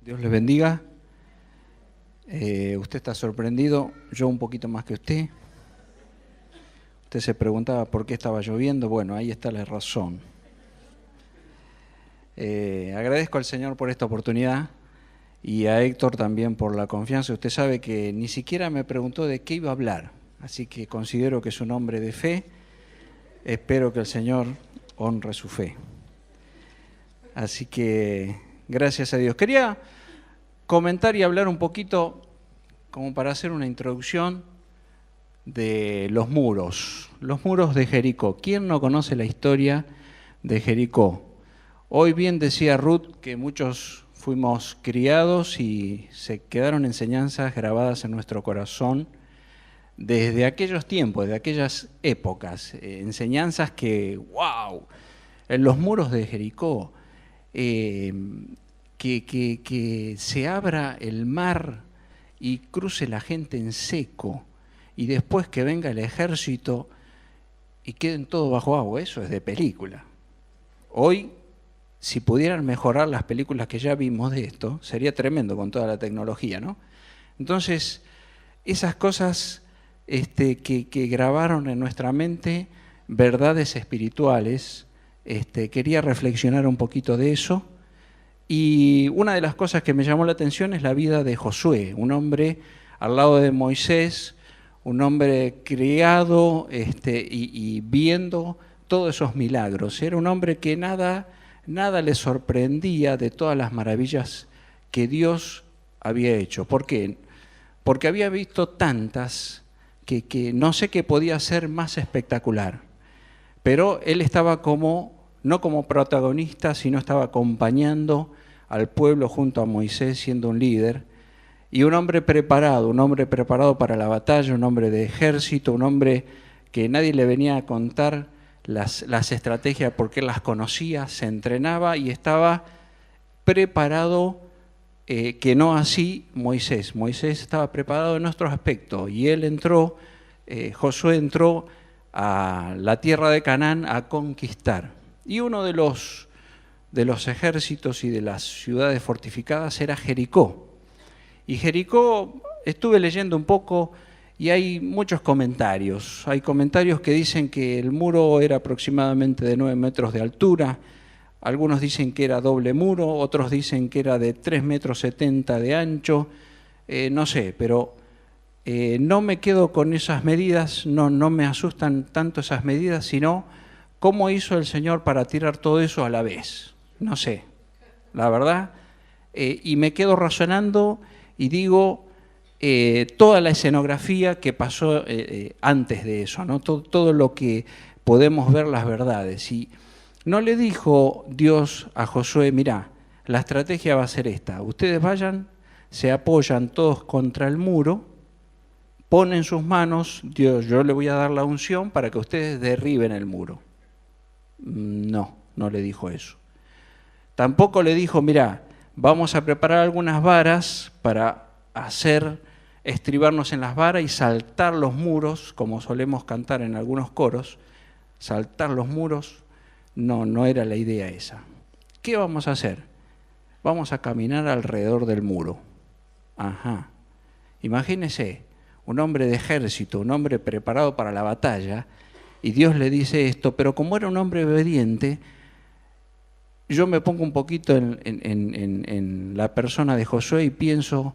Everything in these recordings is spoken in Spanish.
Dios les bendiga. Usted está sorprendido, yo un poquito más que usted. Usted se preguntaba por qué estaba lloviendo. Bueno, ahí está la razón. Agradezco al Señor por esta oportunidad y a Héctor también por la confianza. Usted sabe que ni siquiera me preguntó de qué iba a hablar, así que considero que es un hombre de fe. Espero que el Señor honre su fe. Así que gracias a Dios. Quería comentar y hablar un poquito, como para hacer una introducción, de los muros de Jericó. ¿Quién no conoce la historia de Jericó? Hoy bien decía Ruth que muchos fuimos criados y se quedaron enseñanzas grabadas en nuestro corazón desde aquellos tiempos, de aquellas épocas, enseñanzas que, wow, en los muros de Jericó, que se abra el mar y cruce la gente en seco, y después que venga el ejército y queden todo bajo agua. Eso es de película. Hoy, si pudieran mejorar las películas que ya vimos de esto, sería tremendo con toda la tecnología, ¿no? Entonces, esas cosas que grabaron en nuestra mente, verdades espirituales, quería reflexionar un poquito de eso. Y una de las cosas que me llamó la atención es la vida de Josué, un hombre al lado de Moisés, un hombre criado y viendo todos esos milagros. Era un hombre que nada le sorprendía de todas las maravillas que Dios había hecho. ¿Por qué? Porque había visto tantas que no sé qué podía ser más espectacular. Pero él estaba no como protagonista, sino estaba acompañando al pueblo junto a Moisés, siendo un líder, y un hombre preparado para la batalla, un hombre de ejército, un hombre que nadie le venía a contar las estrategias porque él las conocía, se entrenaba y estaba preparado, que no así Moisés. Moisés estaba preparado en otros aspectos y él Josué entró a la tierra de Canaán a conquistar. Y uno de los ejércitos y de las ciudades fortificadas era Jericó. Y Jericó, estuve leyendo un poco y hay muchos comentarios. Hay comentarios que dicen que el muro era aproximadamente de 9 metros de altura. Algunos dicen que era doble muro, otros dicen que era de 3,70 metros de ancho. No sé, pero no me quedo con esas medidas, no me asustan tanto esas medidas, sino cómo hizo el Señor para tirar todo eso a la vez. No sé, la verdad. Y me quedo razonando y digo toda la escenografía que pasó antes de eso, ¿no? Todo lo que podemos ver, las verdades. Y no le dijo Dios a Josué: mirá, la estrategia va a ser esta, ustedes vayan, se apoyan todos contra el muro, ponen sus manos, Dios, yo le voy a dar la unción para que ustedes derriben el muro. No le dijo eso. Tampoco le dijo: mirá, vamos a preparar algunas varas para estribarnos en las varas y saltar los muros, como solemos cantar en algunos coros, saltar los muros. No era la idea esa. ¿Qué vamos a hacer? Vamos a caminar alrededor del muro. Ajá. Imagínese, un hombre de ejército, un hombre preparado para la batalla, y Dios le dice esto, pero como era un hombre obediente, yo me pongo un poquito en la persona de Josué y pienso,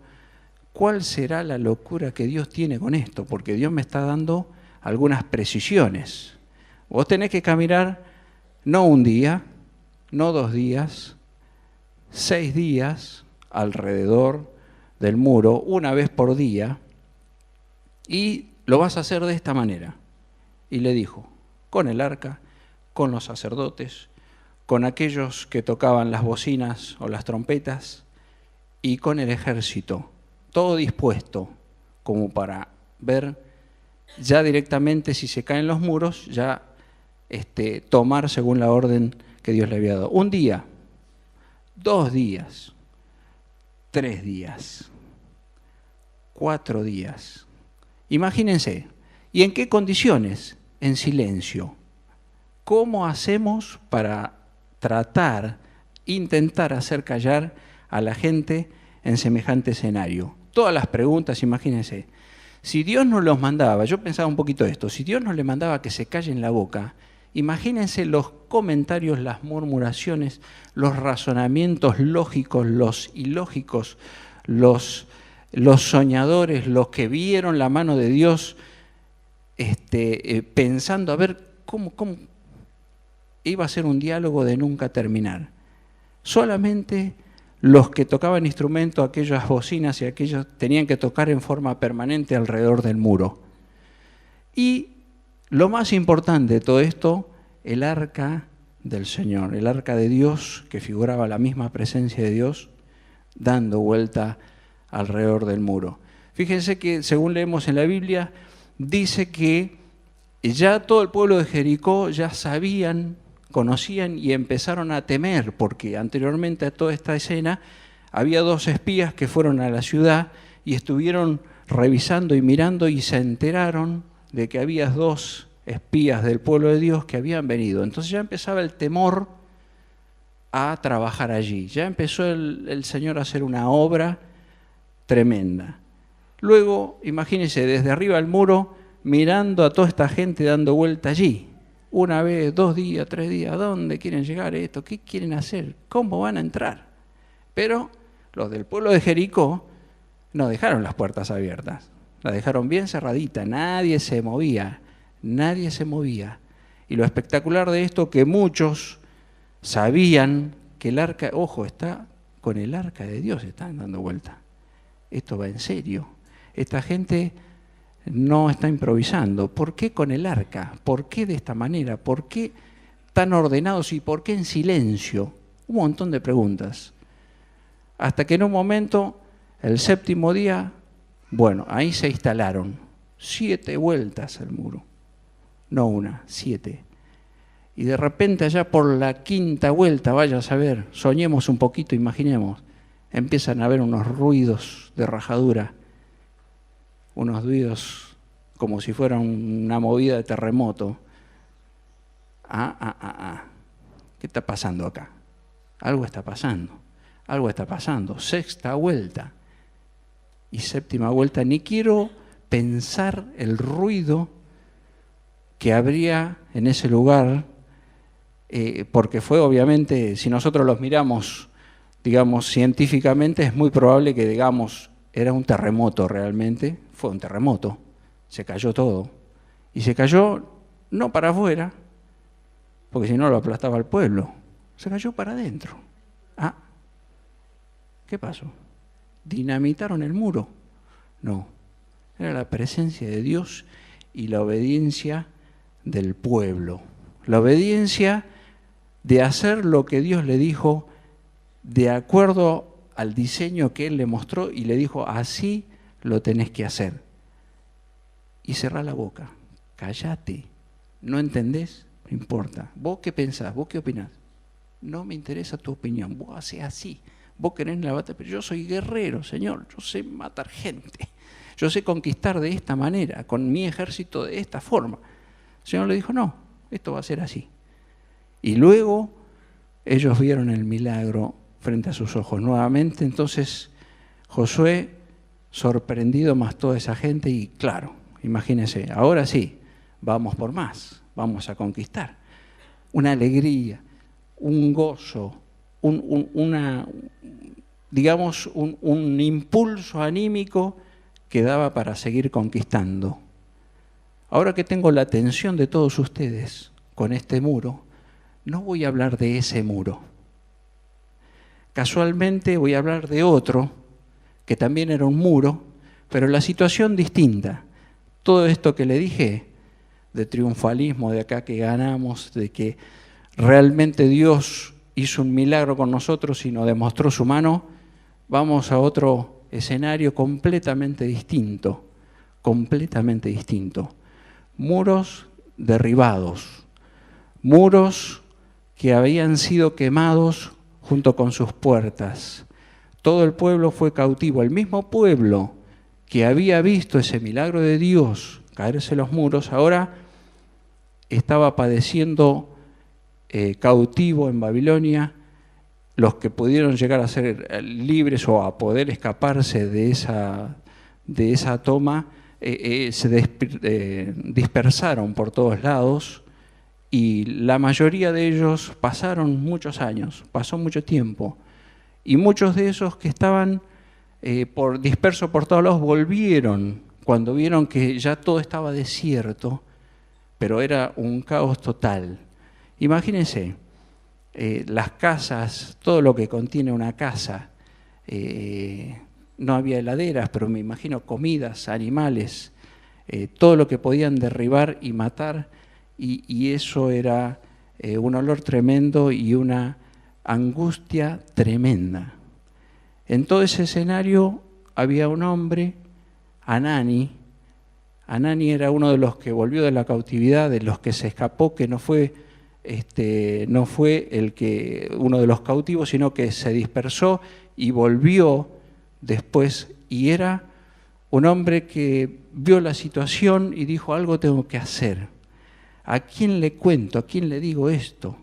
¿cuál será la locura que Dios tiene con esto? Porque Dios me está dando algunas precisiones. Vos tenés que caminar no un día, no 2 días, 6 días alrededor del muro, una vez por día, y lo vas a hacer de esta manera. Y le dijo, con el arca, con los sacerdotes, con aquellos que tocaban las bocinas o las trompetas, y con el ejército, todo dispuesto como para ver ya directamente si se caen los muros, ya tomar según la orden que Dios le había dado. 1 día, 2 días, 3 días, 4 días. Imagínense, ¿y en qué condiciones? En silencio. ¿Cómo hacemos para intentar hacer callar a la gente en semejante escenario. Todas las preguntas, imagínense. Si Dios no los mandaba, yo pensaba un poquito esto, si Dios no le mandaba que se callen la boca, imagínense los comentarios, las murmuraciones, los razonamientos lógicos, los ilógicos, los soñadores, los que vieron la mano de Dios pensando a ver cómo iba a ser un diálogo de nunca terminar. Solamente los que tocaban instrumentos, aquellas bocinas y aquellos tenían que tocar en forma permanente alrededor del muro. Y lo más importante de todo esto, el arca del Señor, el arca de Dios, que figuraba la misma presencia de Dios, dando vuelta alrededor del muro. Fíjense que, según leemos en la Biblia, dice que ya todo el pueblo de Jericó ya sabían, conocían y empezaron a temer, porque anteriormente a toda esta escena había 2 espías que fueron a la ciudad y estuvieron revisando y mirando y se enteraron de que había 2 espías del pueblo de Dios que habían venido. Entonces ya empezaba el temor a trabajar allí. Ya empezó el Señor a hacer una obra tremenda. Luego, imagínense, desde arriba del muro, mirando a toda esta gente dando vuelta allí. 1 vez, 2 días, 3 días, ¿a dónde quieren llegar esto? ¿Qué quieren hacer? ¿Cómo van a entrar? Pero los del pueblo de Jericó no dejaron las puertas abiertas, las dejaron bien cerraditas, nadie se movía. Y lo espectacular de esto, que muchos sabían que el arca, ojo, está con el arca de Dios, están dando vuelta. Esto va en serio. Esta gente no está improvisando. ¿Por qué con el arca? ¿Por qué de esta manera? ¿Por qué tan ordenados y por qué en silencio? Un montón de preguntas. Hasta que en un momento, el 7º día, bueno, ahí se instalaron 7 vueltas al muro. No 1, 7. Y de repente allá por la 5ª vuelta, vaya a saber, soñemos un poquito, imaginemos, empiezan a haber unos ruidos de rajadura, unos ruidos como si fuera una movida de terremoto. ¿Qué está pasando acá? Algo está pasando. 6ª vuelta y 7ª vuelta. Ni quiero pensar el ruido que habría en ese lugar, porque fue obviamente, si nosotros los miramos, digamos, científicamente, es muy probable que, digamos, era un terremoto realmente, fue un terremoto, se cayó todo. Y se cayó no para afuera, porque si no lo aplastaba al pueblo, se cayó para adentro. ¿Qué pasó? ¿Dinamitaron el muro? No, era la presencia de Dios y la obediencia del pueblo. La obediencia de hacer lo que Dios le dijo de acuerdo al diseño que Él le mostró y le dijo, así lo tenés que hacer. Y cerrá la boca, cállate, ¿no entendés? No importa. ¿Vos qué pensás? ¿Vos qué opinás? No me interesa tu opinión, vos hacés así. Vos querés la batalla, pero yo soy guerrero, Señor, yo sé matar gente. Yo sé conquistar de esta manera, con mi ejército de esta forma. El Señor le dijo, no, esto va a ser así. Y luego ellos vieron el milagro frente a sus ojos nuevamente. Entonces Josué, sorprendido más toda esa gente, y claro, imagínense, ahora sí, vamos por más, vamos a conquistar. Una alegría, un gozo, un impulso anímico que daba para seguir conquistando. Ahora que tengo la atención de todos ustedes con este muro, no voy a hablar de ese muro. Casualmente voy a hablar de otro, que también era un muro, pero la situación distinta. Todo esto que le dije, de triunfalismo, de acá que ganamos, de que realmente Dios hizo un milagro con nosotros y nos demostró su mano, vamos a otro escenario completamente distinto. Muros derribados, muros que habían sido quemados junto con sus puertas. Todo el pueblo fue cautivo, el mismo pueblo que había visto ese milagro de Dios caerse los muros, ahora estaba padeciendo cautivo en Babilonia los que pudieron llegar a ser libres o a poder escaparse de esa toma, se dispersaron por todos lados, y la mayoría de ellos pasaron muchos años, pasó mucho tiempo, y muchos de esos que estaban dispersos por todos lados volvieron cuando vieron que ya todo estaba desierto, pero era un caos total. Imagínense, las casas, todo lo que contiene una casa, no había heladeras, pero me imagino comidas, animales, todo lo que podían derribar y matar, y eso era un olor tremendo y una angustia tremenda. En todo ese escenario había un hombre, Hanani. Hanani era uno de los que volvió de la cautividad, de los que se escapó, que no fue uno de los cautivos, sino que se dispersó y volvió después, y era un hombre que vio la situación y dijo: algo tengo que hacer. ¿A quién le cuento? ¿A quién le digo esto?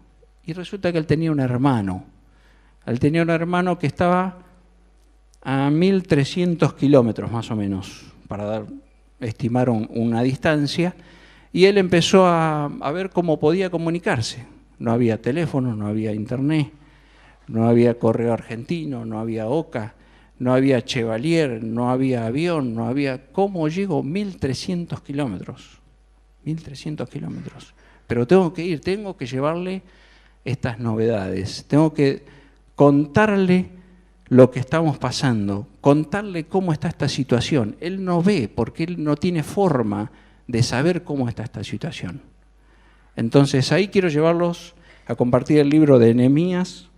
Y resulta que él tenía un hermano. Él tenía un hermano que estaba a 1.300 kilómetros más o menos, para estimar una distancia, y él empezó a ver cómo podía comunicarse. No había teléfono, no había internet, no había correo argentino, no había OCA, no había Chevalier, no había avión, no había... ¿Cómo llego 1.300 kilómetros? 1.300 kilómetros. Pero tengo que ir, tengo que llevarle estas novedades, tengo que contarle lo que estamos pasando, contarle cómo está esta situación. Él no ve, porque él no tiene forma de saber cómo está esta situación. Entonces ahí quiero llevarlos a compartir el libro de Nehemías.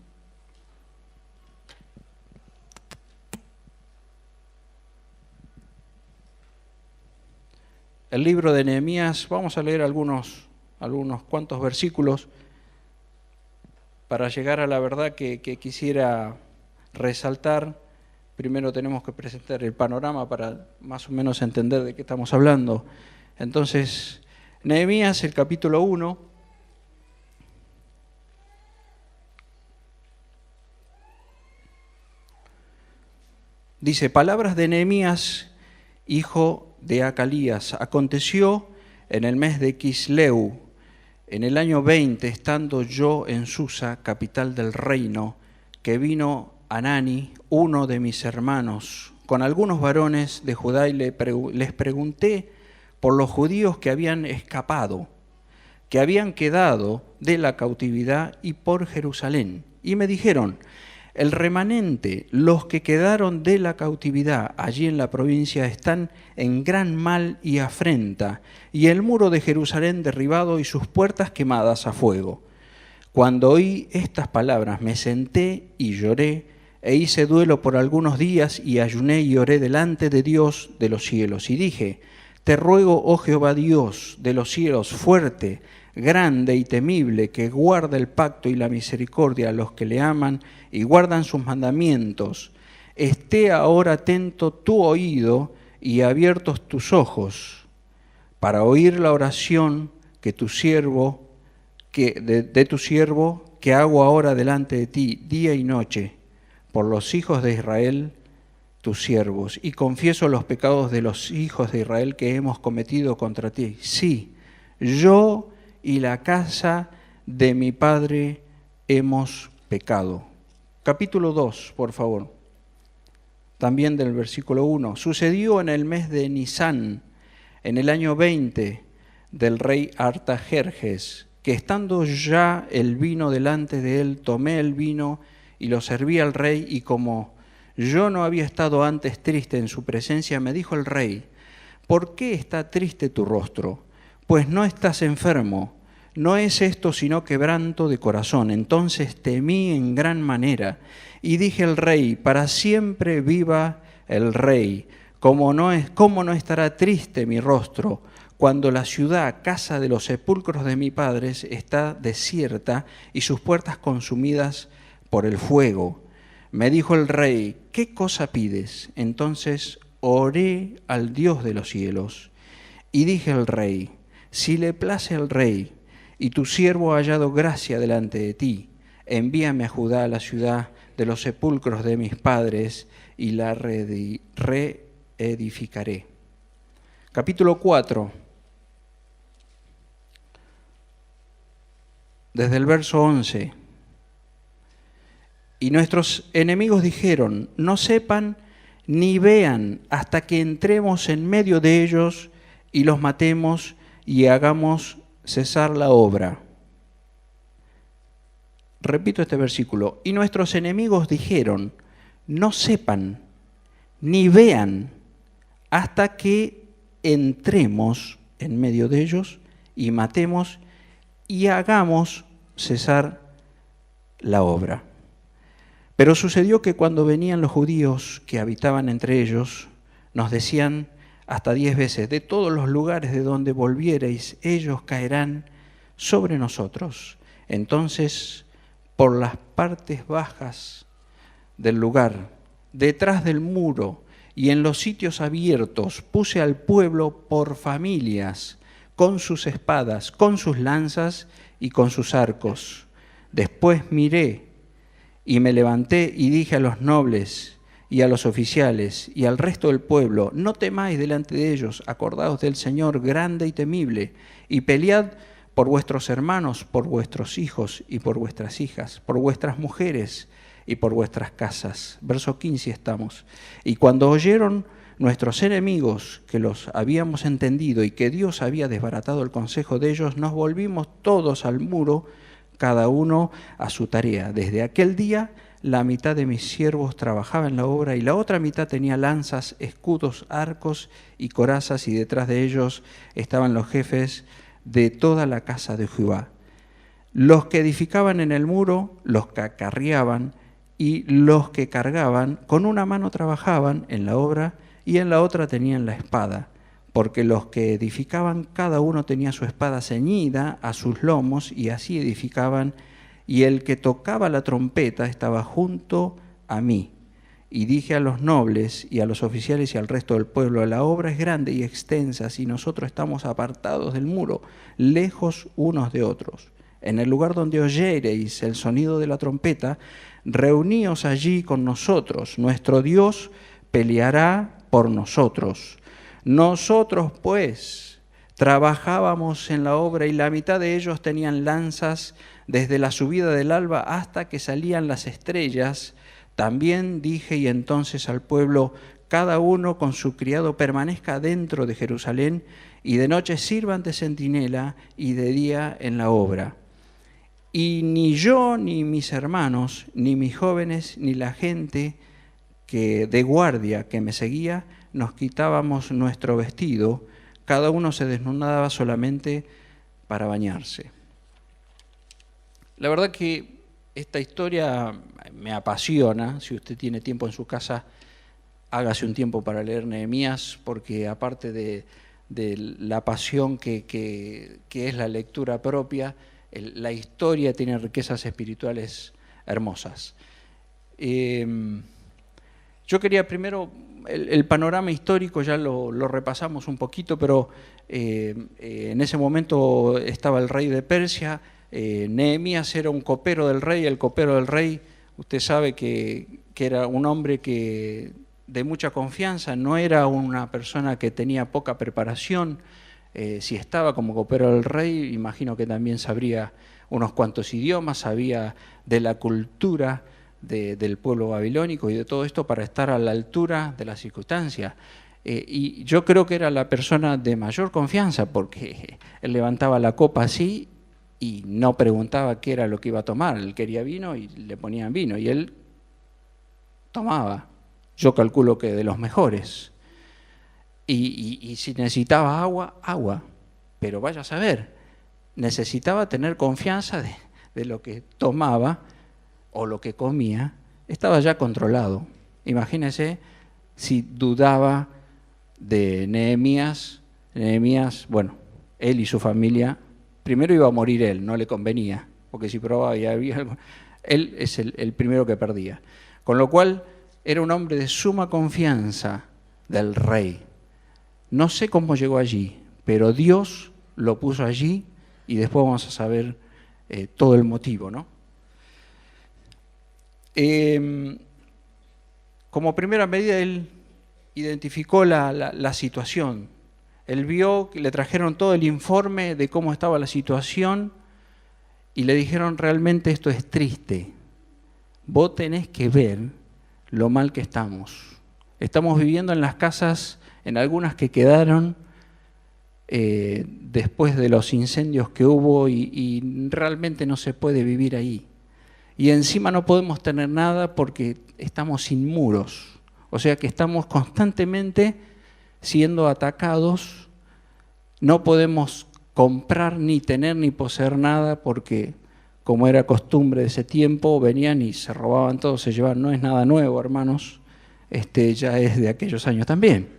El libro de Nehemías, vamos a leer algunos cuantos versículos para llegar a la verdad que quisiera resaltar. Primero tenemos que presentar el panorama para más o menos entender de qué estamos hablando. Entonces, Nehemías, el capítulo 1. Dice: palabras de Nehemías, hijo de Acalías. Aconteció en el mes de Quisleu, en el año 20, estando yo en Susa, capital del reino, que vino Hanani, uno de mis hermanos, con algunos varones de Judá, y les pregunté por los judíos que habían escapado, que habían quedado de la cautividad, y por Jerusalén. Y me dijeron: el remanente, los que quedaron de la cautividad allí en la provincia, están en gran mal y afrenta, y el muro de Jerusalén derribado y sus puertas quemadas a fuego. Cuando oí estas palabras, me senté y lloré, e hice duelo por algunos días, y ayuné y oré delante de Dios de los cielos. Y dije: te ruego, oh Jehová Dios de los cielos, fuerte, grande y temible, que guarda el pacto y la misericordia a los que le aman y guardan sus mandamientos, esté ahora atento tu oído y abiertos tus ojos, para oír la oración que tu siervo, de tu siervo, que hago ahora delante de ti, día y noche, por los hijos de Israel, tus siervos, y confieso los pecados de los hijos de Israel que hemos cometido contra ti. Sí, yo y la casa de mi padre hemos pecado. Capítulo 2, por favor. También del versículo 1. Sucedió en el mes de Nisán, en el año 20 del rey Artajerjes, que estando ya el vino delante de él, tomé el vino y lo serví al rey, y como yo no había estado antes triste en su presencia, me dijo el rey: ¿por qué está triste tu rostro? Pues no estás enfermo, no es esto sino quebranto de corazón. Entonces temí en gran manera, y dije al rey: para siempre viva el rey. ¿Cómo no estará triste mi rostro cuando la ciudad, casa de los sepulcros de mis padres, está desierta y sus puertas consumidas por el fuego? Me dijo el rey: ¿qué cosa pides? Entonces oré al Dios de los cielos y dije al rey: si le place al rey y tu siervo ha hallado gracia delante de ti, envíame a Judá, a la ciudad de los sepulcros de mis padres, y la reedificaré. Capítulo 4, desde el verso 11. Y nuestros enemigos dijeron, no sepan ni vean hasta que entremos en medio de ellos y los matemos y hagamos cesar la obra. Repito este versículo. Y nuestros enemigos dijeron, no sepan ni vean hasta que entremos en medio de ellos y matemos y hagamos cesar la obra. Pero sucedió que cuando venían los judíos que habitaban entre ellos, nos decían hasta 10 veces, de todos los lugares de donde volviereis, ellos caerán sobre nosotros. Entonces, por las partes bajas del lugar, detrás del muro y en los sitios abiertos, puse al pueblo por familias, con sus espadas, con sus lanzas y con sus arcos. Después miré y me levanté y dije a los nobles y a los oficiales y al resto del pueblo, no temáis delante de ellos, acordaos del Señor grande y temible, y pelead por vuestros hermanos, por vuestros hijos y por vuestras hijas, por vuestras mujeres y por vuestras casas. Verso 15 estamos. Y cuando oyeron nuestros enemigos que los habíamos entendido y que Dios había desbaratado el consejo de ellos, nos volvimos todos al muro, cada uno a su tarea. Desde aquel día la mitad de mis siervos trabajaba en la obra y la otra mitad tenía lanzas, escudos, arcos y corazas, y detrás de ellos estaban los jefes de toda la casa de Jehová. Los que edificaban en el muro, los que acarreaban, y los que cargaban, con una mano trabajaban en la obra y en la otra tenían la espada, porque los que edificaban, cada uno tenía su espada ceñida a sus lomos, y así edificaban, y el que tocaba la trompeta estaba junto a mí. Y dije a los nobles y a los oficiales y al resto del pueblo, la obra es grande y extensa, si nosotros estamos apartados del muro, lejos unos de otros. En el lugar donde oyereis el sonido de la trompeta, reuníos allí con nosotros, nuestro Dios peleará por nosotros. Nosotros, pues, trabajábamos en la obra y la mitad de ellos tenían lanzas desde la subida del alba hasta que salían las estrellas. También dije y entonces al pueblo, cada uno con su criado permanezca dentro de Jerusalén y de noche sirvan de centinela y de día en la obra. Y ni yo, ni mis hermanos, ni mis jóvenes, ni la gente que de guardia que me seguía, nos quitábamos nuestro vestido, cada uno se desnudaba solamente para bañarse. La verdad que esta historia me apasiona. Si usted tiene tiempo en su casa, hágase un tiempo para leer Nehemías, porque aparte de la pasión que es la lectura propia, la historia tiene riquezas espirituales hermosas. Yo quería primero, el panorama histórico ya lo repasamos un poquito, pero en ese momento estaba el rey de Persia. Nehemías era un copero del rey. El copero del rey, usted sabe que era un hombre de mucha confianza, no era una persona que tenía poca preparación. Si estaba como copero del rey, imagino que también sabría unos cuantos idiomas, sabía de la cultura del pueblo babilónico y de todo esto para estar a la altura de las circunstancias. Y yo creo que era la persona de mayor confianza, porque él levantaba la copa así y no preguntaba qué era lo que iba a tomar. Él quería vino y le ponían vino y él tomaba. Yo calculo que de los mejores. Y si necesitaba agua, agua. Pero vaya a saber, necesitaba tener confianza de lo que tomaba o lo que comía, estaba ya controlado. Imagínense si dudaba de Nehemías. Nehemías, bueno, él y su familia, primero iba a morir él, no le convenía, porque si probaba y había algo, él es el primero que perdía. Con lo cual, era un hombre de suma confianza del rey. No sé cómo llegó allí, pero Dios lo puso allí y después vamos a saber todo el motivo, ¿no? Como primera medida, él identificó la situación. Él vio que le trajeron todo el informe de cómo estaba la situación y le dijeron, realmente esto es triste. Vos tenés que ver lo mal que estamos. Estamos viviendo en las casas, en algunas que quedaron después de los incendios que hubo y realmente no se puede vivir ahí. Y encima no podemos tener nada porque estamos sin muros. O sea que estamos constantemente siendo atacados. No podemos comprar, ni tener, ni poseer nada porque, como era costumbre de ese tiempo, venían y se robaban todo, se llevaban. No es nada nuevo, hermanos. Ya es de aquellos años también.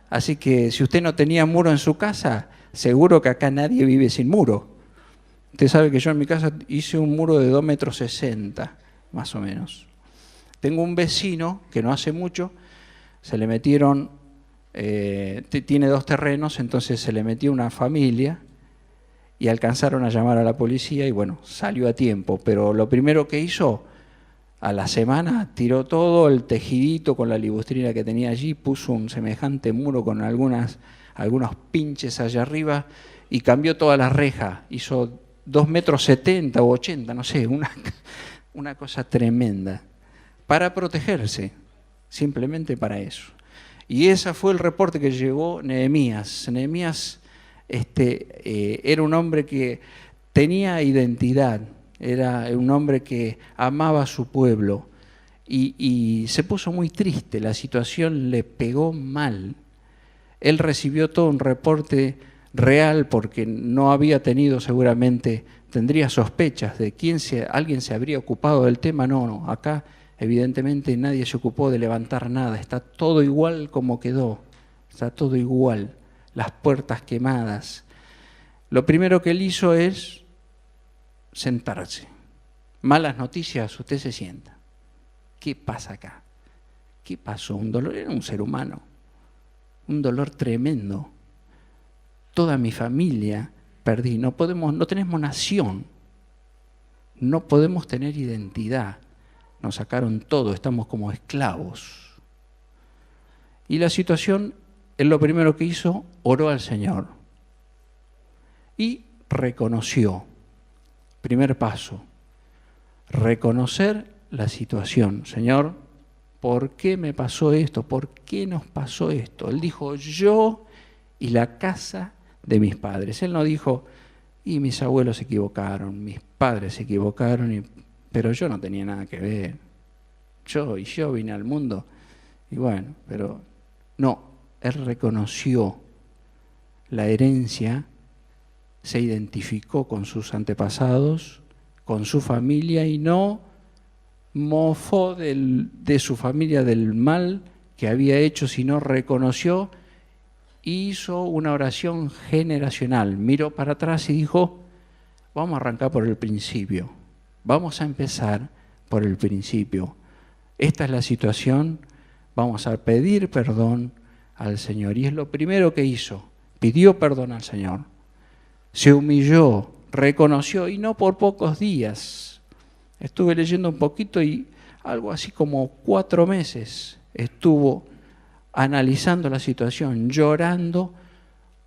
Así que si usted no tenía muro en su casa, seguro que acá nadie vive sin muro. Usted sabe que yo en mi casa hice un muro de 2,60 m, más o menos. Tengo un vecino que no hace mucho, se le metieron, tiene 2 terrenos, entonces se le metió una familia y alcanzaron a llamar a la policía y bueno, salió a tiempo. Pero lo primero que hizo, a la semana, tiró todo el tejidito con la libustrina que tenía allí, puso un semejante muro con algunos pinches allá arriba y cambió toda la reja, hizo 2,70 m o 80, no sé, una cosa tremenda, para protegerse, simplemente para eso. Y ese fue el reporte que llegó Nehemías. Nehemías era un hombre que tenía identidad, era un hombre que amaba a su pueblo y se puso muy triste, la situación le pegó mal. Él recibió todo un reporte real porque no había tenido seguramente, tendría sospechas de alguien se habría ocupado del tema. No, acá evidentemente nadie se ocupó de levantar nada, está todo igual como quedó, está todo igual, las puertas quemadas. Lo primero que él hizo es sentarse. Malas noticias, usted se sienta. ¿Qué pasa acá? ¿Qué pasó? Un dolor, era un ser humano, un dolor tremendo. Toda mi familia perdí, no tenemos nación, no podemos tener identidad, nos sacaron todo, estamos como esclavos. Y la situación, él lo primero que hizo, oró al Señor y reconoció. Primer paso, reconocer la situación. Señor, ¿por qué me pasó esto? ¿Por qué nos pasó esto? Él dijo, yo y la casa de mis padres. Él no dijo, y mis abuelos se equivocaron, mis padres se equivocaron, pero yo no tenía nada que ver. Yo vine al mundo, y bueno, pero no, él reconoció la herencia, se identificó con sus antepasados, con su familia, y no mofó de su familia del mal que había hecho, sino reconoció. Hizo una oración generacional, miró para atrás y dijo, vamos a arrancar por el principio, vamos a empezar por el principio. Esta es la situación, vamos a pedir perdón al Señor. Y es lo primero que hizo, pidió perdón al Señor. Se humilló, reconoció, y no por pocos días. Estuve leyendo un poquito y algo así como 4 meses estuvo analizando la situación, llorando,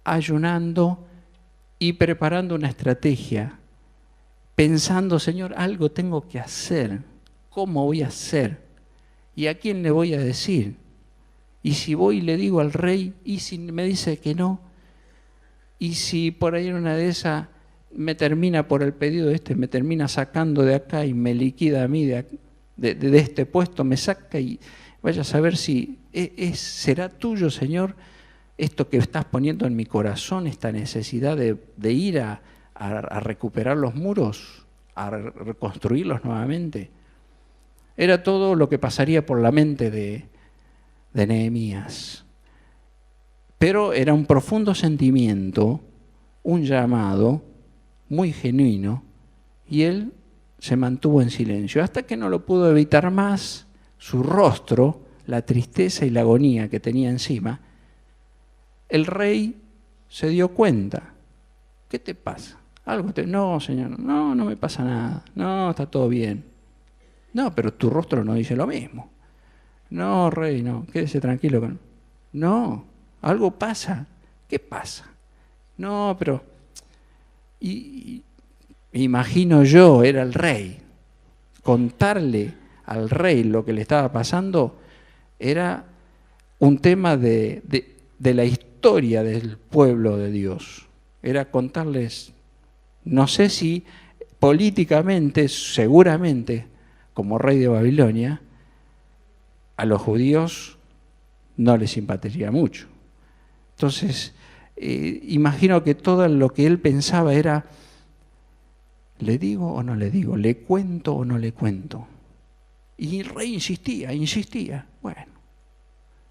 ayunando y preparando una estrategia, pensando, Señor, algo tengo que hacer, ¿cómo voy a hacer? ¿Y a quién le voy a decir? Y si voy y le digo al rey, y si me dice que no, y si por ahí en una de esas me termina por el pedido me termina sacando de acá y me liquida a mí de este puesto, me saca y vaya a saber si será tuyo, Señor, esto que estás poniendo en mi corazón, esta necesidad de ir a recuperar los muros, a reconstruirlos nuevamente. Era todo lo que pasaría por la mente de Nehemías. Pero era un profundo sentimiento, un llamado muy genuino, y él se mantuvo en silencio, hasta que no lo pudo evitar más, su rostro, la tristeza y la agonía que tenía encima. El rey se dio cuenta. ¿Qué te pasa? No, señor, no me pasa nada, no, está todo bien. No, pero tu rostro no dice lo mismo. No, rey, no, quédese tranquilo. No, algo pasa. ¿Qué pasa? No, pero... imagino yo, era el rey. Contarle al rey lo que le estaba pasando era un tema de la historia del pueblo de Dios. Era contarles, no sé si políticamente, seguramente, como rey de Babilonia, a los judíos no les simpatizaría mucho. Entonces, imagino que todo lo que él pensaba era, ¿le digo o no le digo? ¿Le cuento o no le cuento? Y el rey insistía. Bueno,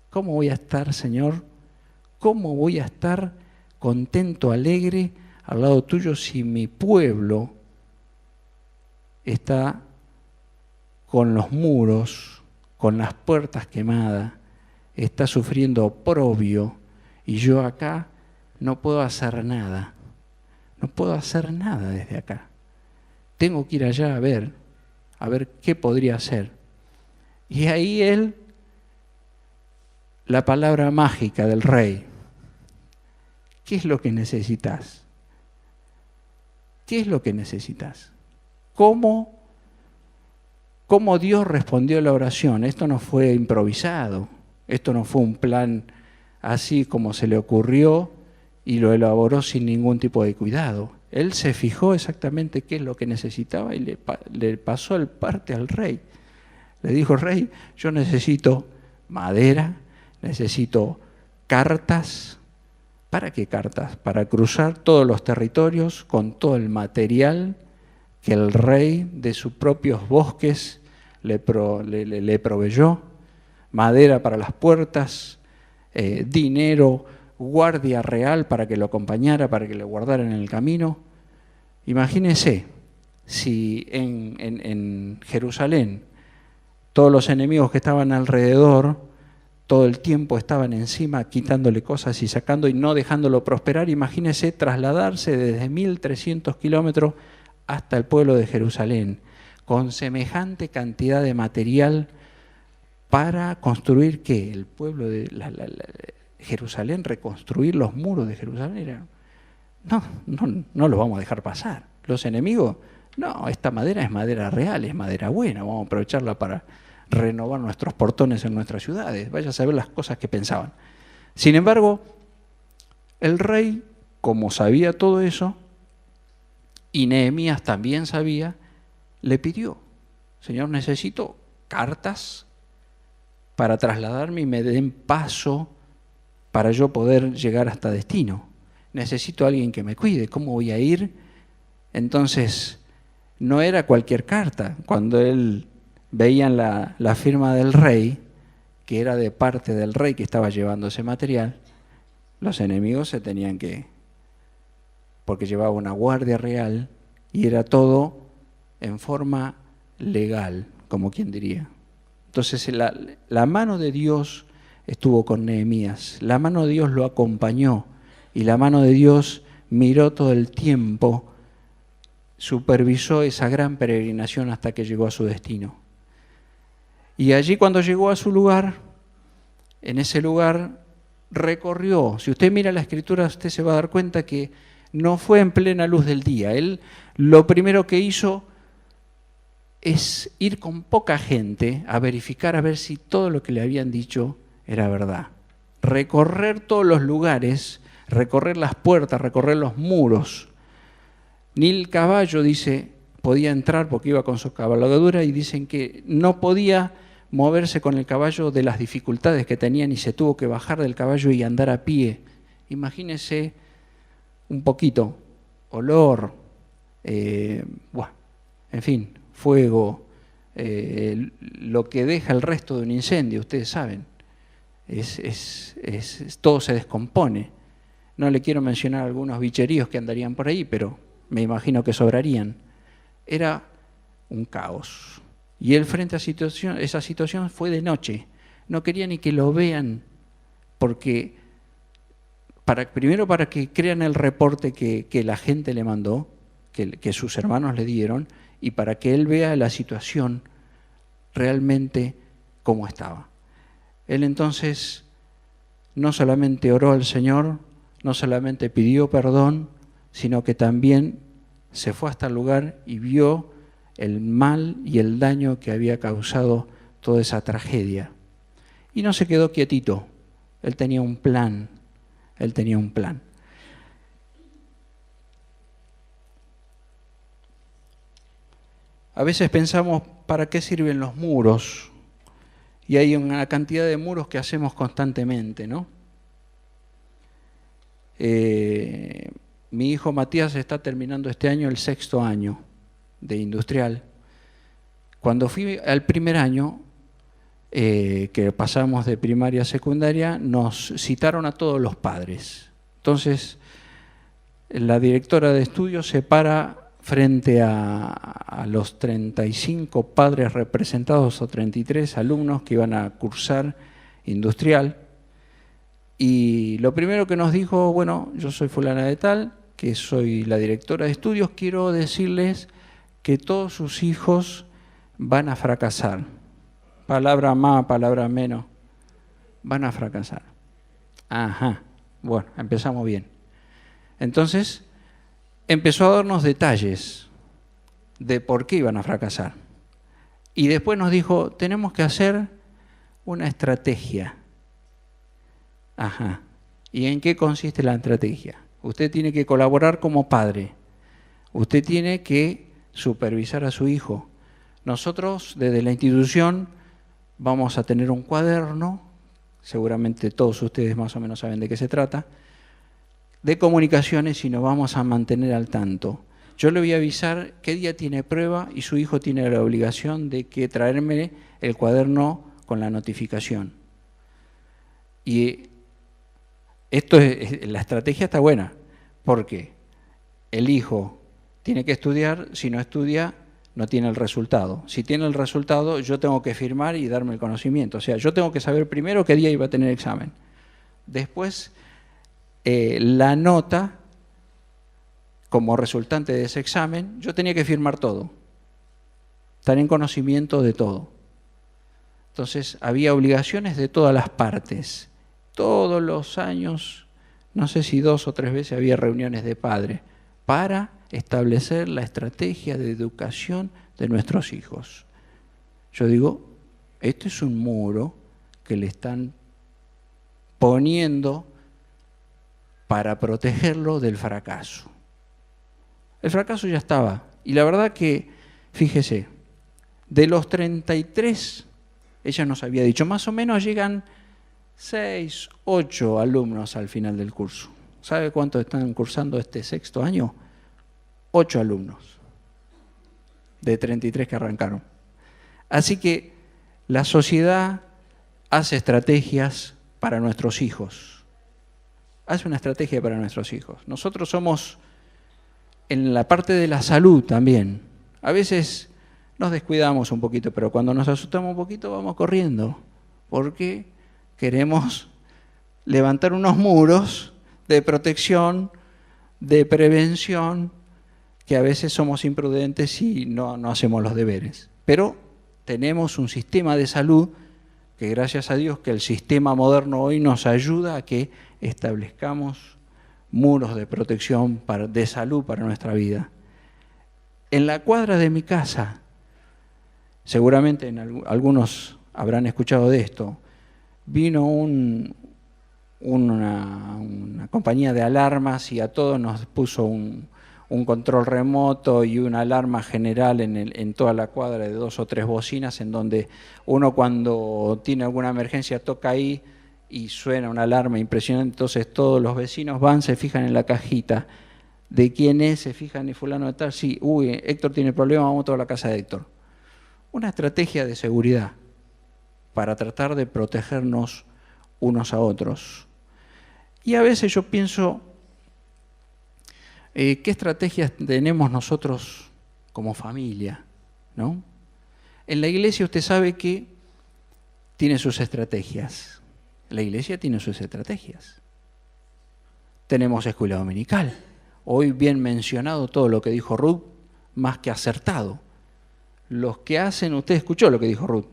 ¿cómo voy a estar, Señor? ¿Cómo voy a estar contento, alegre al lado tuyo si mi pueblo está con los muros, con las puertas quemadas, está sufriendo oprobio y yo acá no puedo hacer nada? No puedo hacer nada desde acá. Tengo que ir allá a ver qué podría hacer. Y ahí la palabra mágica del rey. ¿Qué es lo que necesitas? ¿Qué es lo que necesitas? ¿Cómo Dios respondió a la oración? Esto no fue improvisado, esto no fue un plan así como se le ocurrió y lo elaboró sin ningún tipo de cuidado. Él se fijó exactamente qué es lo que necesitaba y le pasó el parte al rey. Le dijo: rey, yo necesito madera, necesito cartas. ¿Para qué cartas? Para cruzar todos los territorios con todo el material que el rey de sus propios bosques le proveyó. Madera para las puertas, dinero, guardia real para que lo acompañara, para que le guardara en el camino. Imagínense si en Jerusalén todos los enemigos que estaban alrededor todo el tiempo estaban encima quitándole cosas y sacando y no dejándolo prosperar. Imagínense trasladarse desde 1300 kilómetros hasta el pueblo de Jerusalén con semejante cantidad de material para construir ¿qué? El pueblo de Jerusalén, reconstruir los muros de Jerusalén. No lo vamos a dejar pasar. Los enemigos, no, esta madera es madera real, es madera buena, vamos a aprovecharla para renovar nuestros portones en nuestras ciudades. Vaya a saber las cosas que pensaban. Sin embargo, el rey, como sabía todo eso, y Nehemías también sabía, le pidió: Señor, necesito cartas para trasladarme y me den paso para yo poder llegar hasta destino. Necesito a alguien que me cuide. ¿Cómo voy a ir? Entonces, no era cualquier carta. Cuando él veían la firma del rey, que era de parte del rey que estaba llevando ese material, los enemigos se tenían que... porque llevaba una guardia real y era todo en forma legal, como quien diría. Entonces la mano de Dios estuvo con Nehemías, la mano de Dios lo acompañó y la mano de Dios miró todo el tiempo, supervisó esa gran peregrinación hasta que llegó a su destino. Y allí cuando llegó a su lugar, en ese lugar recorrió. Si usted mira la escritura, usted se va a dar cuenta que no fue en plena luz del día. Él lo primero que hizo es ir con poca gente a verificar a ver si todo lo que le habían dicho era verdad. Recorrer todos los lugares, recorrer las puertas, recorrer los muros. Ni el caballo, dice, podía entrar porque iba con su cabalgadura y dicen que no podía moverse con el caballo de las dificultades que tenían y se tuvo que bajar del caballo y andar a pie. Imagínense un poquito, olor, en fin, fuego, lo que deja el resto de un incendio, ustedes saben, todo se descompone. No le quiero mencionar algunos bicheríos que andarían por ahí, pero me imagino que sobrarían. Era un caos. Y él frente a esa situación fue de noche. No quería ni que lo vean, porque primero para que crean el reporte que la gente le mandó, que sus hermanos le dieron, y para que él vea la situación realmente cómo estaba. Él entonces no solamente oró al Señor, no solamente pidió perdón, sino que también se fue hasta el lugar y vio el mal y el daño que había causado toda esa tragedia. Y no se quedó quietito, él tenía un plan, él tenía un plan. A veces pensamos, ¿para qué sirven los muros? Y hay una cantidad de muros que hacemos constantemente, ¿no? Mi hijo Matías está terminando este año el 6º año de industrial. Cuando fui al primer año, que pasamos de primaria a secundaria, nos citaron a todos los padres. Entonces, la directora de estudios se para frente a los 35 padres representados o 33 alumnos que iban a cursar industrial. Y lo primero que nos dijo, bueno, yo soy fulana de tal, que soy la directora de estudios, quiero decirles que todos sus hijos van a fracasar. Palabra más, palabra menos, van a fracasar. Ajá, bueno, empezamos bien. Entonces, empezó a darnos detalles de por qué iban a fracasar. Y después nos dijo, tenemos que hacer una estrategia. Ajá. ¿Y en qué consiste la estrategia? Usted tiene que colaborar como padre. Usted tiene que supervisar a su hijo. Nosotros, desde la institución, vamos a tener un cuaderno, seguramente todos ustedes más o menos saben de qué se trata, de comunicaciones y nos vamos a mantener al tanto. Yo le voy a avisar qué día tiene prueba y su hijo tiene la obligación de que traerme el cuaderno con la notificación. Y la estrategia está buena, porque el hijo tiene que estudiar, si no estudia, no tiene el resultado. Si tiene el resultado, yo tengo que firmar y darme el conocimiento. O sea, yo tengo que saber primero qué día iba a tener examen. Después, la nota, como resultante de ese examen, yo tenía que firmar todo, estar en conocimiento de todo. Entonces, había obligaciones de todas las partes. Todos los años, no sé si 2 o 3 veces había reuniones de padres para establecer la estrategia de educación de nuestros hijos. Yo digo, este es un muro que le están poniendo para protegerlo del fracaso. El fracaso ya estaba. Y la verdad que, fíjese, de los 33, ella nos había dicho, más o menos llegan 6, 8 alumnos al final del curso. ¿Sabe cuántos están cursando este 6º año? 8 alumnos, de 33 que arrancaron. Así que la sociedad hace estrategias para nuestros hijos. Hace una estrategia para nuestros hijos. Nosotros somos, en la parte de la salud también, a veces nos descuidamos un poquito, pero cuando nos asustamos un poquito vamos corriendo, porque queremos levantar unos muros de protección, de prevención, que a veces somos imprudentes y no hacemos los deberes. Pero tenemos un sistema de salud que, gracias a Dios, que el sistema moderno hoy nos ayuda a que establezcamos muros de protección de salud para nuestra vida. En la cuadra de mi casa, seguramente algunos habrán escuchado de esto, vino una compañía de alarmas y a todos nos puso un control remoto y una alarma general en toda la cuadra de 2 o 3 bocinas, en donde uno cuando tiene alguna emergencia toca ahí y suena una alarma impresionante. Entonces todos los vecinos van, se fijan en la cajita de quién es, se fijan en fulano de tal, sí, Héctor tiene problema, vamos a toda la casa de Héctor. Una estrategia de seguridad para tratar de protegernos unos a otros. Y a veces yo pienso, ¿qué estrategias tenemos nosotros como familia? ¿No? En la iglesia usted sabe que tiene sus estrategias. La iglesia tiene sus estrategias. Tenemos escuela dominical. Hoy bien mencionado todo lo que dijo Ruth, más que acertado. los que hacen, usted escuchó lo que dijo Ruth,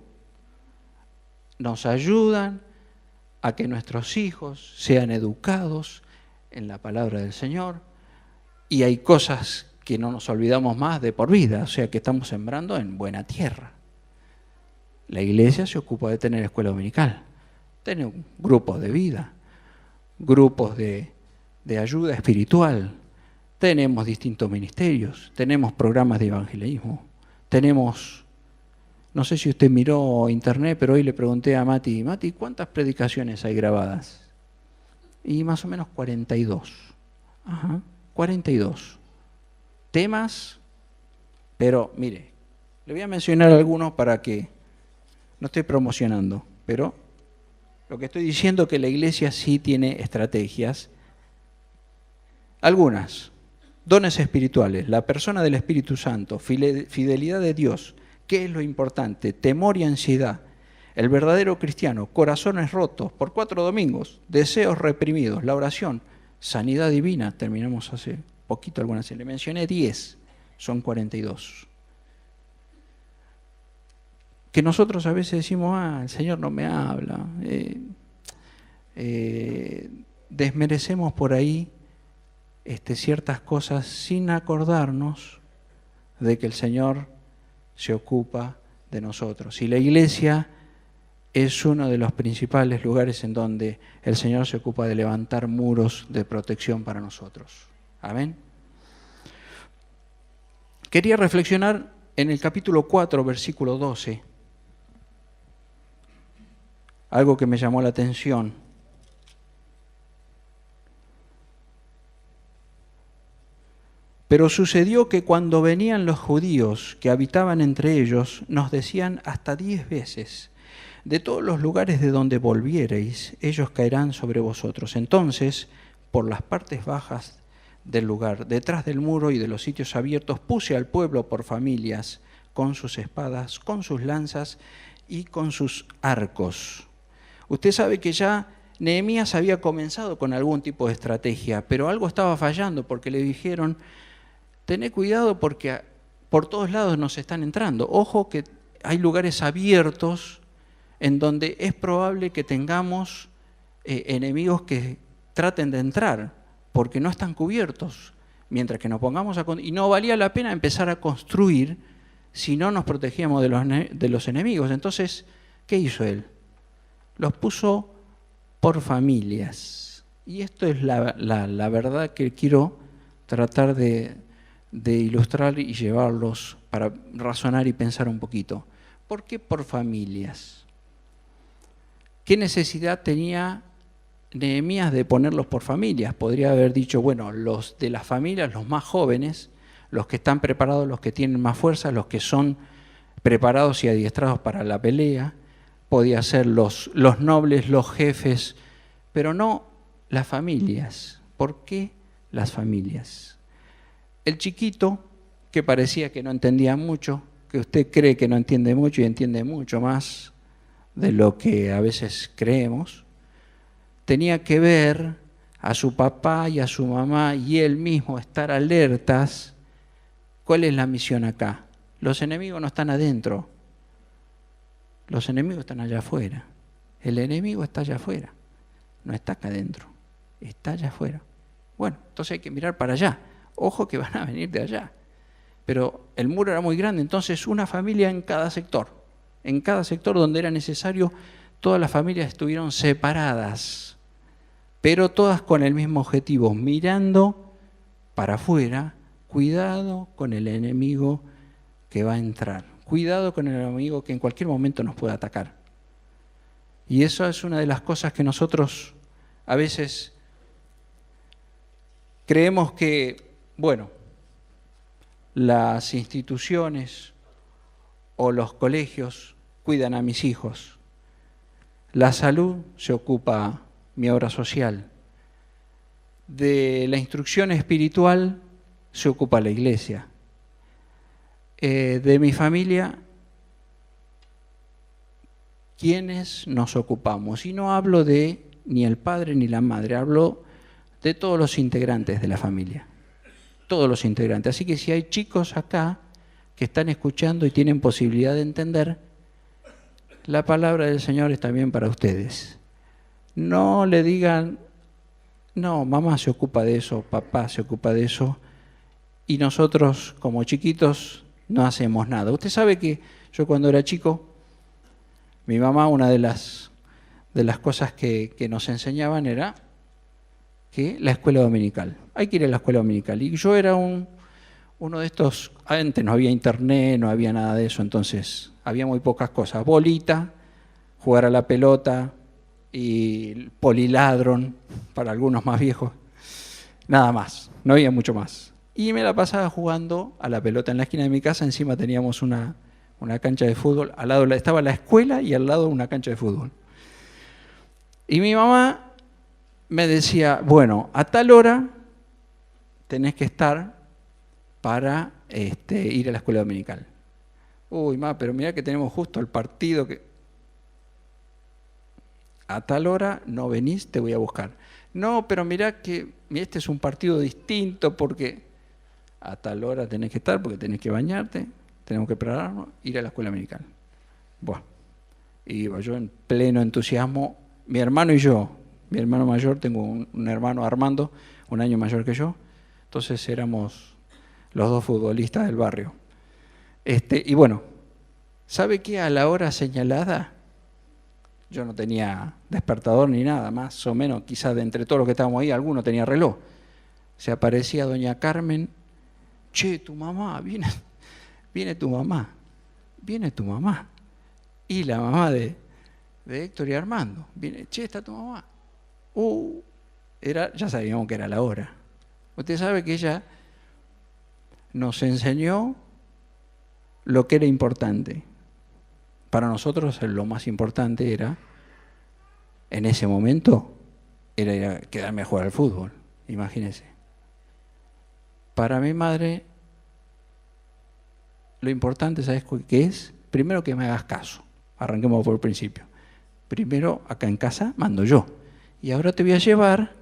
nos ayudan a que nuestros hijos sean educados en la palabra del Señor, y hay cosas que no nos olvidamos más de por vida, o sea que estamos sembrando en buena tierra. La iglesia se ocupa de tener escuela dominical, tener grupos de vida, grupos de ayuda espiritual, tenemos distintos ministerios, tenemos programas de evangelismo, tenemos, no sé si usted miró internet, pero hoy le pregunté a Mati, ¿cuántas predicaciones hay grabadas? Y más o menos 42. 42. Temas, pero mire, le voy a mencionar algunos para que, no estoy promocionando, pero lo que estoy diciendo es que la iglesia sí tiene estrategias. Algunas, dones espirituales, la persona del Espíritu Santo, fidelidad de Dios, ¿qué es lo importante? Temor y ansiedad. El verdadero cristiano, corazones rotos por 4 domingos, deseos reprimidos, la oración, sanidad divina, terminamos hace poquito algunas, le mencioné 10, son 42. Que nosotros a veces decimos, el Señor no me habla, desmerecemos por ahí ciertas cosas sin acordarnos de que el Señor se ocupa de nosotros. Y la iglesia es uno de los principales lugares en donde el Señor se ocupa de levantar muros de protección para nosotros. Amén. Quería reflexionar en el capítulo 4, versículo 12. Algo que me llamó la atención. Pero sucedió que cuando venían los judíos que habitaban entre ellos, nos decían hasta 10 veces, de todos los lugares de donde volviereis, ellos caerán sobre vosotros. Entonces, por las partes bajas del lugar, detrás del muro y de los sitios abiertos, puse al pueblo por familias, con sus espadas, con sus lanzas y con sus arcos. Usted sabe que ya Nehemías había comenzado con algún tipo de estrategia, pero algo estaba fallando porque le dijeron, tené cuidado porque por todos lados nos están entrando. Ojo que hay lugares abiertos en donde es probable que tengamos enemigos que traten de entrar, porque no están cubiertos. Mientras que nos pongamos y no valía la pena empezar a construir si no nos protegíamos de los enemigos. Entonces, ¿qué hizo él? Los puso por familias. Y esto es la verdad que quiero tratar de ilustrar y llevarlos para razonar y pensar un poquito. ¿Por qué por familias? ¿Qué necesidad tenía Nehemías de ponerlos por familias? Podría haber dicho, bueno, los de las familias, los más jóvenes, los que están preparados, los que tienen más fuerza, los que son preparados y adiestrados para la pelea. Podía ser los nobles, los jefes, pero no las familias. ¿Por qué las familias? El chiquito, que parecía que no entendía mucho, que usted cree que no entiende mucho y entiende mucho más de lo que a veces creemos, tenía que ver a su papá y a su mamá y él mismo estar alertas. ¿Cuál es la misión acá? Los enemigos no están adentro, los enemigos están allá afuera. El enemigo está allá afuera, no está acá adentro, está allá afuera. Bueno, entonces hay que mirar para allá. Ojo que van a venir de allá. Pero el muro era muy grande, entonces una familia en cada sector donde era necesario, todas las familias estuvieron separadas, pero todas con el mismo objetivo, mirando para afuera, cuidado con el enemigo que va a entrar, cuidado con el enemigo que en cualquier momento nos puede atacar. Y eso es una de las cosas que nosotros a veces creemos que, bueno, las instituciones o los colegios cuidan a mis hijos. La salud se ocupa mi obra social. De la instrucción espiritual se ocupa la iglesia. De mi familia, ¿quiénes nos ocupamos? Y no hablo de ni el padre ni la madre, hablo de todos los integrantes de la familia. Todos los integrantes. Así que si hay chicos acá, que están escuchando y tienen posibilidad de entender, la palabra del Señor es también para ustedes. No le digan, no, mamá se ocupa de eso, papá se ocupa de eso, y nosotros como chiquitos no hacemos nada. Usted sabe que yo cuando era chico, mi mamá, una de las cosas que nos enseñaban era que la escuela dominical. Hay que ir a la escuela dominical. Y yo era uno de estos, antes no había internet, no había nada de eso, entonces había muy pocas cosas. Bolita, jugar a la pelota y poliladron, para algunos más viejos. Nada más, no había mucho más. Y me la pasaba jugando a la pelota en la esquina de mi casa, encima teníamos una cancha de fútbol, al lado estaba la escuela y al lado una cancha de fútbol. Y mi mamá me decía, bueno, a tal hora tenés que estar para ir a la escuela dominical. Uy, ma, pero mirá que tenemos justo el partido que... A tal hora no venís, te voy a buscar. No, pero mirá que este es un partido distinto porque a tal hora tenés que estar porque tenés que bañarte, tenemos que prepararnos, ir a la escuela dominical. Bueno, iba yo en pleno entusiasmo, mi hermano y yo, mi hermano mayor, tengo un hermano Armando, un año mayor que yo, entonces éramos los dos futbolistas del barrio. Y bueno, ¿sabe qué? A la hora señalada, yo no tenía despertador ni nada, más o menos, quizás de entre todos los que estábamos ahí, alguno tenía reloj. Se aparecía doña Carmen, che, tu mamá, viene tu mamá, viene tu mamá. Y la mamá de Héctor y Armando, viene, che, está tu mamá. Ya sabíamos que era la hora. Usted sabe que ella nos enseñó lo que era importante. Para nosotros lo más importante era, en ese momento, era ir a quedarme a jugar al fútbol, imagínense. Para mi madre, lo importante, ¿sabes qué es? Primero que me hagas caso, arranquemos por el principio. Primero, acá en casa mando yo. Y ahora te voy a llevar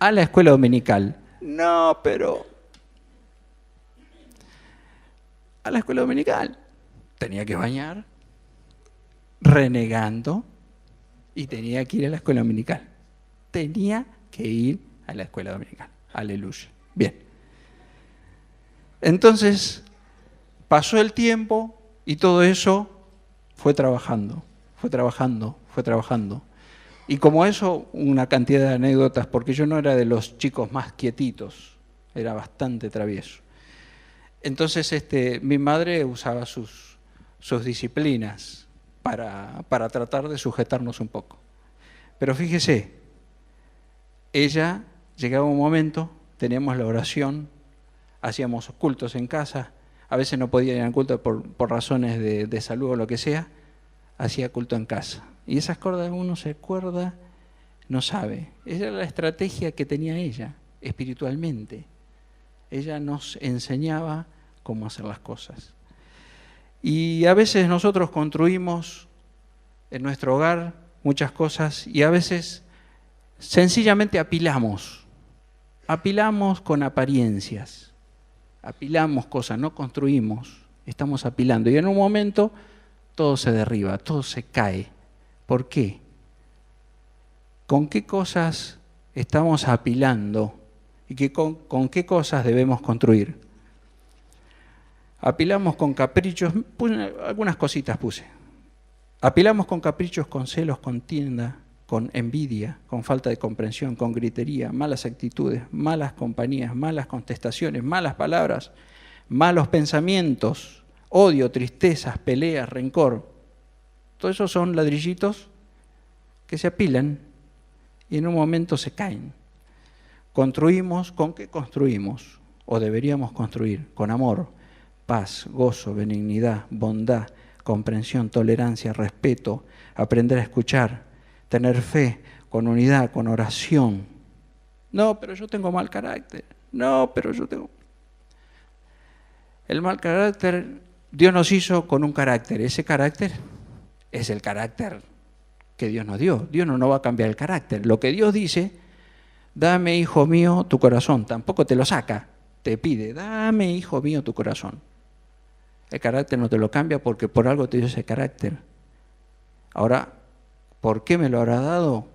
a la escuela dominical. No, pero... a la escuela dominical. Tenía que bañar, renegando, y tenía que ir a la escuela dominical. Tenía que ir a la escuela dominical. Aleluya. Bien. Entonces, pasó el tiempo y todo eso fue trabajando. Y como eso, una cantidad de anécdotas, porque yo no era de los chicos más quietitos, era bastante travieso. Entonces, mi madre usaba sus disciplinas para tratar de sujetarnos un poco. Pero fíjese, ella, llegaba un momento, teníamos la oración, hacíamos cultos en casa, a veces no podía ir al culto por razones de salud o lo que sea, hacía culto en casa. Y esas cosas uno se acuerda, no sabe. Esa era la estrategia que tenía ella, espiritualmente. Ella nos enseñaba cómo hacer las cosas. Y a veces nosotros construimos en nuestro hogar muchas cosas y a veces sencillamente apilamos con apariencias, apilamos cosas, no construimos, estamos apilando. Y en un momento todo se derriba, todo se cae. ¿Por qué? ¿Con qué cosas estamos apilando y con qué cosas debemos construir? Apilamos con caprichos, algunas cositas puse. Apilamos con caprichos, con celos, con tienda, con envidia, con falta de comprensión, con gritería, malas actitudes, malas compañías, malas contestaciones, malas palabras, malos pensamientos, odio, tristezas, peleas, rencor. Todo eso son ladrillitos que se apilan y en un momento se caen. Construimos, ¿con qué construimos? O deberíamos construir, con amor, paz, gozo, benignidad, bondad, comprensión, tolerancia, respeto, aprender a escuchar, tener fe, con unidad, con oración. No, pero yo tengo mal carácter. No, pero yo tengo... El mal carácter, Dios nos hizo con un carácter. Ese carácter es el carácter que Dios nos dio. Dios no va a cambiar el carácter. Lo que Dios dice, dame, hijo mío, tu corazón. Tampoco te lo saca. te pide, dame, hijo mío, tu corazón. El carácter no te lo cambia porque por algo te dio ese carácter. Ahora, ¿por qué me lo habrá dado?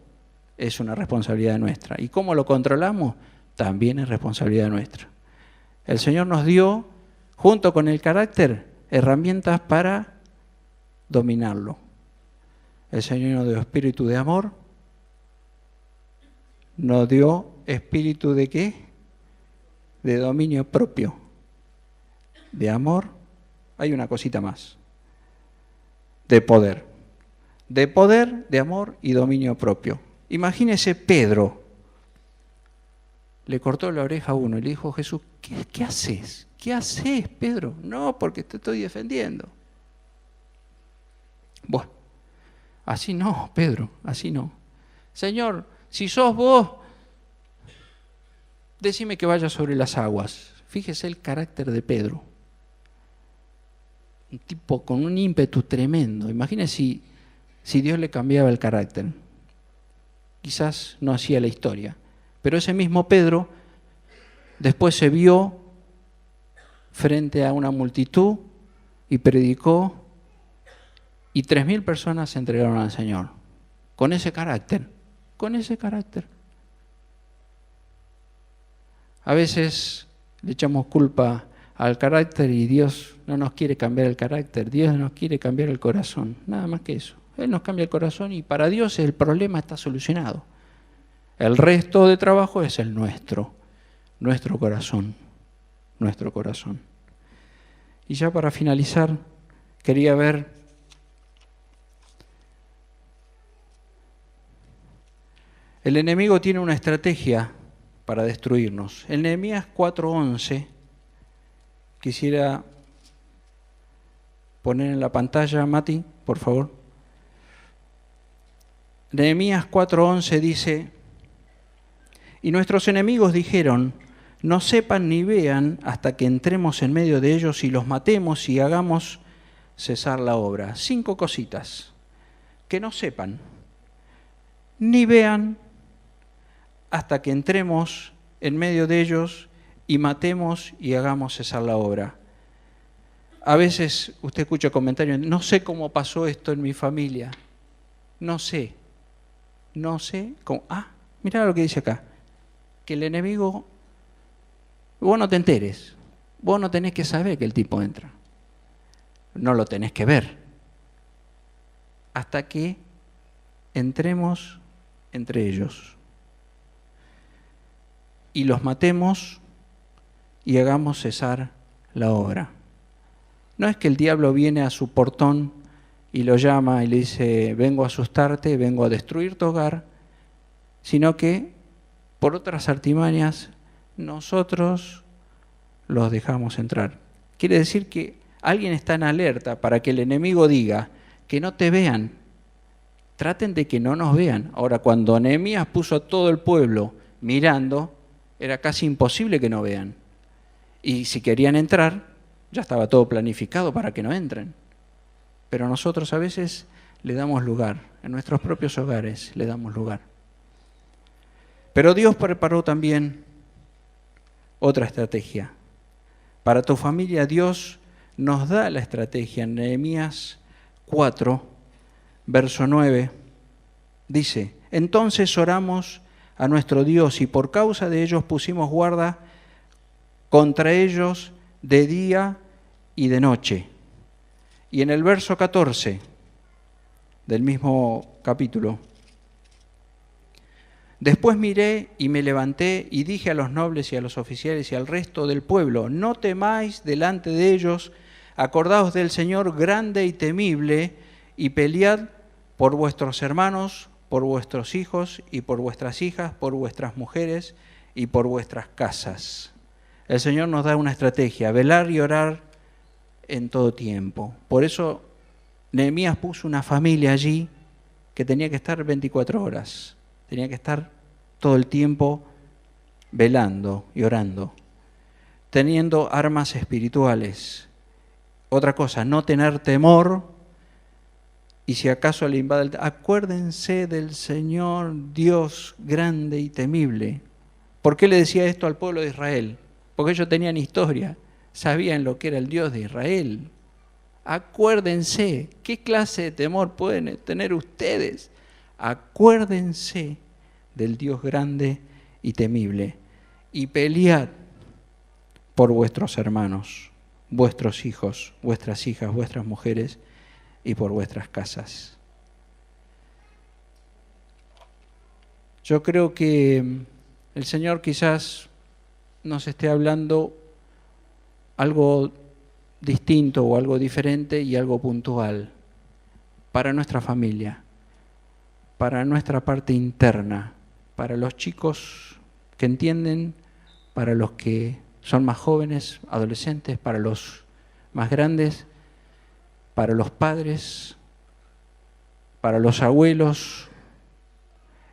Es una responsabilidad nuestra. ¿Y cómo lo controlamos? También es responsabilidad nuestra. El Señor nos dio, junto con el carácter, herramientas para dominarlo. El Señor nos dio espíritu de amor, nos dio espíritu de ¿qué? De dominio propio, de amor. Hay una cosita más, de poder, de amor y dominio propio. Imagínese Pedro, le cortó la oreja a uno y le dijo a Jesús, ¿qué haces? ¿Qué haces, Pedro? No, porque te estoy defendiendo. Bueno, así no, Pedro, así no. Señor, si sos vos, decime que vaya sobre las aguas. Fíjese el carácter de Pedro. Un tipo con un ímpetu tremendo. Imagínese si Dios le cambiaba el carácter. Quizás no hacía la historia. Pero ese mismo Pedro después se vio frente a una multitud y predicó y 3.000 personas se entregaron al Señor. Con ese carácter, con ese carácter. A veces le echamos culpa al carácter y Dios no nos quiere cambiar el carácter, Dios nos quiere cambiar el corazón, nada más que eso. Él nos cambia el corazón y para Dios el problema está solucionado. El resto de trabajo es el nuestro corazón, nuestro corazón. Y ya para finalizar, quería ver el enemigo tiene una estrategia para destruirnos. En Nehemías 4:11, quisiera poner en la pantalla, Mati, por favor. Nehemías 4:11 dice, y nuestros enemigos dijeron, no sepan ni vean hasta que entremos en medio de ellos y los matemos y hagamos cesar la obra. 5 cositas. Que no sepan, ni vean hasta que entremos en medio de ellos y matemos y hagamos cesar la obra. A veces usted escucha comentarios, no sé cómo pasó esto en mi familia. No sé cómo. Mirá lo que dice acá. Que el enemigo, vos no te enteres, vos no tenés que saber que el tipo entra. No lo tenés que ver. Hasta que entremos entre ellos. Y los matemos y hagamos cesar la obra. No es que el diablo viene a su portón y lo llama y le dice, vengo a asustarte, vengo a destruir tu hogar, sino que por otras artimañas nosotros los dejamos entrar. Quiere decir que alguien está en alerta para que el enemigo diga que no te vean, traten de que no nos vean. Ahora, cuando Nehemías puso a todo el pueblo mirando, era casi imposible que no vean. Y si querían entrar, ya estaba todo planificado para que no entren. Pero nosotros a veces le damos lugar, en nuestros propios hogares le damos lugar. Pero Dios preparó también otra estrategia. Para tu familia Dios nos da la estrategia. En Nehemías 4, verso 9, dice, entonces oramos a nuestro Dios y por causa de ellos pusimos guarda contra ellos de día y de noche. Y en el verso 14 del mismo capítulo, después miré y me levanté y dije a los nobles y a los oficiales y al resto del pueblo, no temáis delante de ellos, acordaos del Señor grande y temible y pelead por vuestros hermanos, por vuestros hijos y por vuestras hijas, por vuestras mujeres y por vuestras casas. El Señor nos da una estrategia, velar y orar en todo tiempo. Por eso Nehemías puso una familia allí que tenía que estar 24 horas. Tenía que estar todo el tiempo velando y orando, teniendo armas espirituales. Otra cosa, no tener temor, y si acaso le invade acuérdense del Señor Dios grande y temible. ¿Por qué le decía esto al pueblo de Israel? porque ellos tenían historia, sabían lo que era el Dios de Israel. Acuérdense, ¿qué clase de temor pueden tener ustedes? Acuérdense del Dios grande y temible y pelead por vuestros hermanos, vuestros hijos, vuestras hijas, vuestras mujeres y por vuestras casas. Yo creo que el Señor quizás nos esté hablando algo distinto o algo diferente y algo puntual para nuestra familia, para nuestra parte interna, para los chicos que entienden, para los que son más jóvenes, adolescentes, para los más grandes, para los padres, para los abuelos,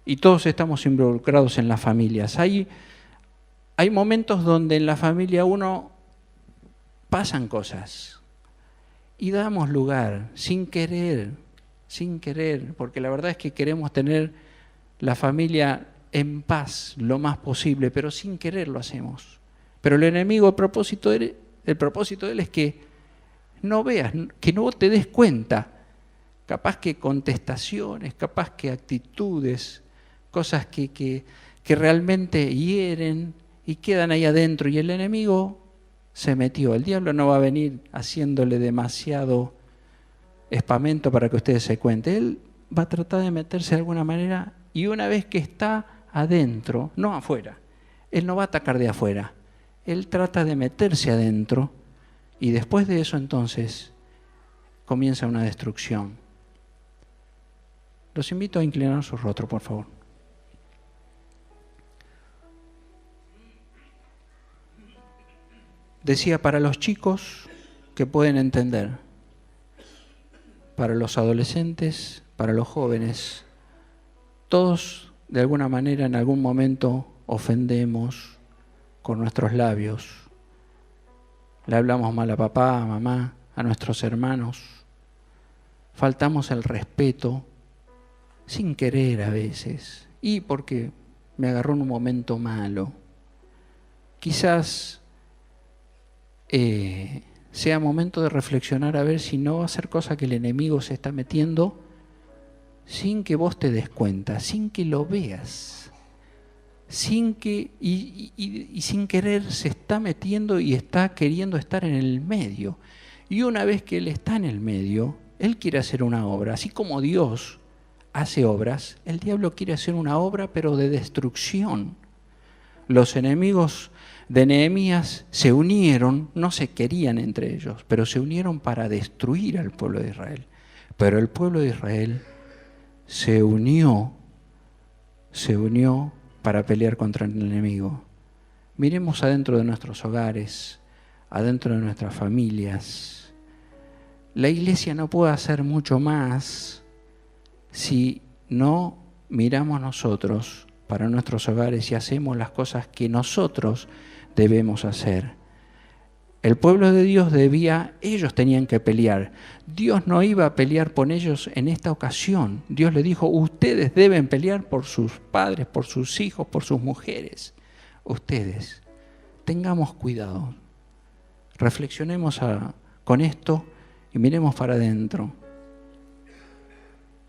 y todos estamos involucrados en las familias. Hay momentos donde en la familia pasan cosas y damos lugar sin querer, porque la verdad es que queremos tener la familia en paz lo más posible, pero sin querer lo hacemos. Pero el enemigo, el propósito de él es que no veas, que no te des cuenta, capaz que contestaciones, capaz que actitudes, cosas que realmente hieren y quedan ahí adentro, y el enemigo se metió. El diablo no va a venir haciéndole demasiado espamento para que ustedes se cuenten. Él va a tratar de meterse de alguna manera, y una vez que está adentro, no afuera, él no va a atacar de afuera, él trata de meterse adentro, y después de eso entonces comienza una destrucción. Los invito a inclinar su rostro, por favor. Decía, para los chicos que pueden entender, para los adolescentes, para los jóvenes, todos de alguna manera en algún momento ofendemos con nuestros labios. Le hablamos mal a papá, a mamá, a nuestros hermanos. Faltamos el respeto sin querer a veces, y porque me agarró en un momento malo. Quizás sea momento de reflexionar a ver si no va a ser cosa que el enemigo se está metiendo sin que vos te des cuenta, sin que lo veas, sin que y sin querer se está metiendo y está queriendo estar en el medio. Y una vez que él está en el medio, él quiere hacer una obra. Así como Dios hace obras, el diablo quiere hacer una obra, pero de destrucción. Los enemigos de Nehemías se unieron, no se querían entre ellos, pero se unieron para destruir al pueblo de Israel. Pero el pueblo de Israel se unió para pelear contra el enemigo. Miremos adentro de nuestros hogares, adentro de nuestras familias. La iglesia no puede hacer mucho más si no miramos nosotros para nuestros hogares y hacemos las cosas que nosotros debemos hacer. El pueblo de Dios ellos tenían que pelear. Dios no iba a pelear por ellos en esta ocasión. Dios le dijo, ustedes deben pelear por sus padres, por sus hijos, por sus mujeres. Ustedes, tengamos cuidado. Reflexionemos con esto y miremos para adentro.